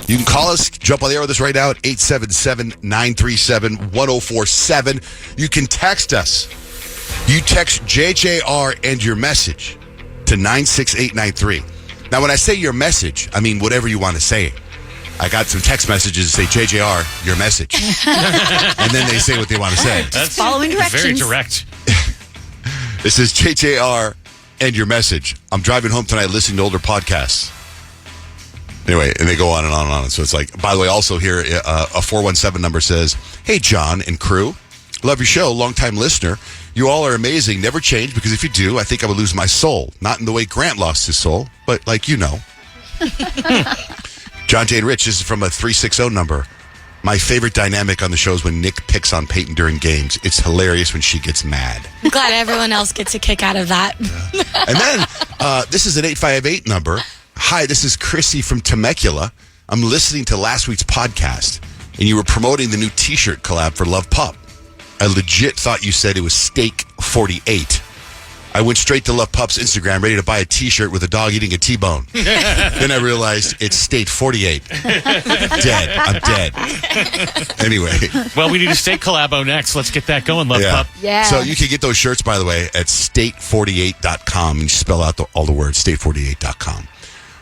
You can call us, jump on the air with us right now at 877-937-1047. You can text us. You text JJR and your message to 96893. Now, when I say your message, I mean whatever you want to say. I got some text messages that say, JJR, your message. And then they say what they want to say. That's following directions. Very direct. This is JJR and your message. I'm driving home tonight listening to older podcasts. Anyway, and they go on and on and on. So it's like, by the way, also here, a 417 number says, hey, John and crew, love your show, longtime listener. You all are amazing. Never change, because if you do, I think I would lose my soul. Not in the way Grant lost his soul, but like you know. John J. and Rich, this is from a 360 number. My favorite dynamic on the show is when Nick picks on Payton during games. It's hilarious when she gets mad. I'm glad everyone else gets a kick out of that. Yeah. And then, this is an 858 number. Hi, this is Chrissy from Temecula. I'm listening to last week's podcast, and you were promoting the new T-shirt collab for Love Pup. I legit thought you said it was Steak 48. I went straight to Love Pup's Instagram, ready to buy a T-shirt with a dog eating a T-bone. Then I realized it's State 48. Dead. I'm dead. Anyway. Well, we need a steak collabo next. Let's get that going, Love Pup. Yeah. So you can get those shirts, by the way, at state48.com. And you spell out all the words, state48.com.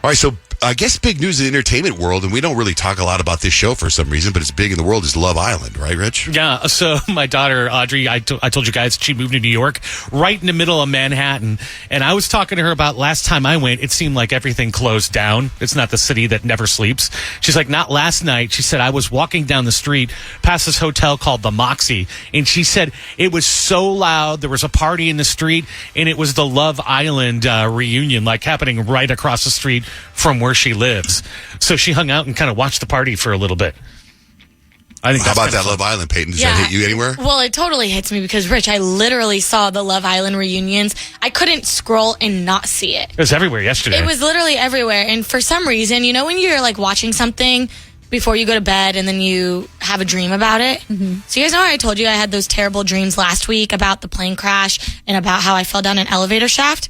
All right, so I guess big news in the entertainment world, and we don't really talk a lot about this show for some reason, but it's big in the world, is Love Island, right, Rich? Yeah, so my daughter, Audrey, I told you guys she moved to New York, right in the middle of Manhattan, and I was talking to her about last time I went, it seemed like everything closed down. It's not the city that never sleeps. She's like, not last night. She said, I was walking down the street past this hotel called the Moxie, and she said it was so loud, there was a party in the street, and it was the Love Island reunion, like happening right across the street from where she lives. So she hung out and kind of watched the party for a little bit. I think. How about that Love Island, Payton? Does that hit you anywhere? Well, it totally hits me because, Rich, I literally saw the Love Island reunions. I couldn't scroll and not see it. It was everywhere yesterday. It was literally everywhere. And for some reason, you know when you're like watching something before you go to bed and then you have a dream about it? Mm-hmm. So you guys know I told you I had those terrible dreams last week about the plane crash and about how I fell down an elevator shaft?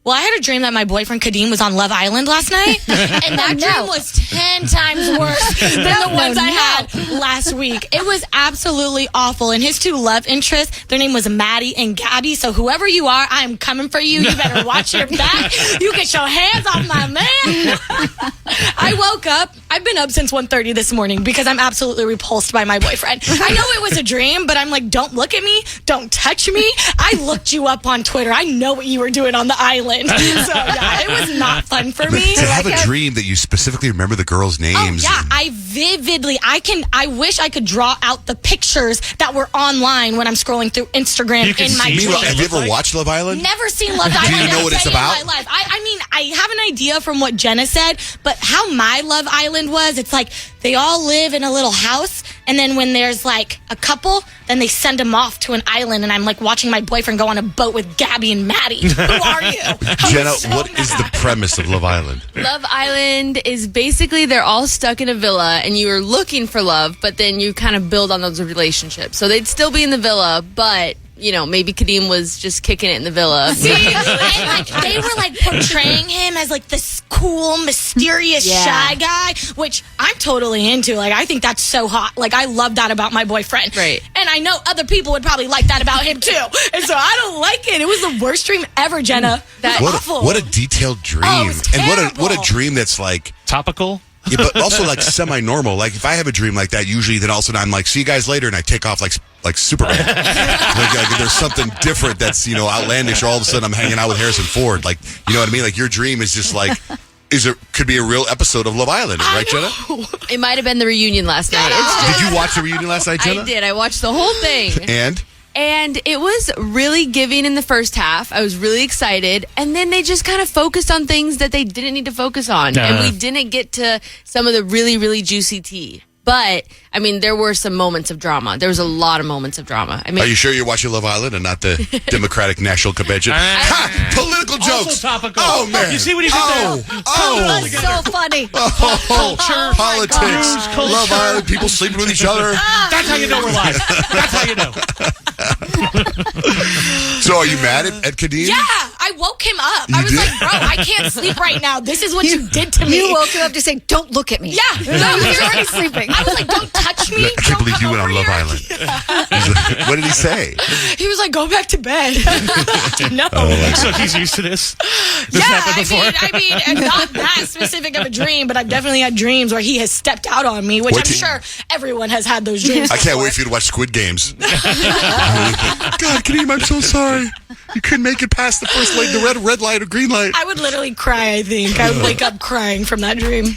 Well, I had a dream that my boyfriend Kadeem was on Love Island last night, and that dream was 10 times worse than the ones I had last week. It was absolutely awful, and his two love interests, their name was Maddie and Gabby, so whoever you are, I'm coming for you. You better watch your back. You get your hands off my man. I woke up. I've been up since 1:30 this morning because I'm absolutely repulsed by my boyfriend. I know it was a dream, but I'm like, don't look at me. Don't touch me. I looked you up on Twitter. I know what you were doing on the island. So, yeah, it was not fun for me. To have a dream that you specifically remember the girls' names. Oh, yeah, I vividly, I wish I could draw out the pictures that were online when I'm scrolling through Instagram in my dreams. Have you ever watched Love Island? Never seen Love Island. Do you know what it's about? In my life. I mean, I have an idea from what Jenna said, but how my Love Island was, it's like they all live in a little house, and then when there's like a couple, then they send them off to an island, and I'm like watching my boyfriend go on a boat with Gabby and Maddie. Who are you? Jenna, what is the premise of Love Island? Love Island is basically they're all stuck in a villa and you are looking for love, but then you kind of build on those relationships. So they'd still be in the villa, but you know, maybe Kadeem was just kicking it in the villa. See, and like they were like portraying him as like this cool, mysterious, shy guy, which I'm totally into. Like, I think that's so hot. Like, I love that about my boyfriend. Right. And I know other people would probably like that about him too. And so I don't like it. It was the worst dream ever, Jenna. That awful. What a detailed dream. Oh, it was terrible. And what a dream that's like topical. Yeah, but also like semi-normal. Like if I have a dream like that, usually then all of a sudden I'm like, see you guys later, and I take off like Superman. like there's something different that's, you know, outlandish, or all of a sudden I'm hanging out with Harrison Ford. Like, you know what I mean? Like your dream is just like, could be a real episode of Love Island, right, Jenna? It might have been the reunion last night. Did you watch the reunion last night, Jenna? I did. I watched the whole thing. And it was really giving in the first half. I was really excited. And then they just kind of focused on things that they didn't need to focus on. And we didn't get to some of the really, really juicy tea. But, I mean, there were some moments of drama. There was a lot of moments of drama. I mean, are you sure you're watching Love Island and not the Democratic National Convention? Political topical jokes. Topical. Oh, man. You see what he did there? That's so funny. Culture, Politics. news, culture. Love Island. People sleeping with each other. That's how you know we're live. That's how you know. So are you mad at Kadeem? Yeah, I woke him up. You I was did? like, bro, I can't sleep right now. This is what you did to me. You woke him up to say, "Don't look at me." Yeah, no, He was you're already sleeping. I was like, don't touch me. I can't believe you went on Love Island. Island. What did he say? He was like, go back to bed. No. So he's used to this. This Yeah, happened before. I mean, and not that specific of a dream, but I've definitely had dreams where he has stepped out on me, which What I'm did- sure everyone has had those dreams. I can't wait for you to watch Squid Games. God, Kadeem, I'm so sorry. You couldn't make it past the first light, the red light or green light. I would literally cry, I think. I would wake up crying from that dream.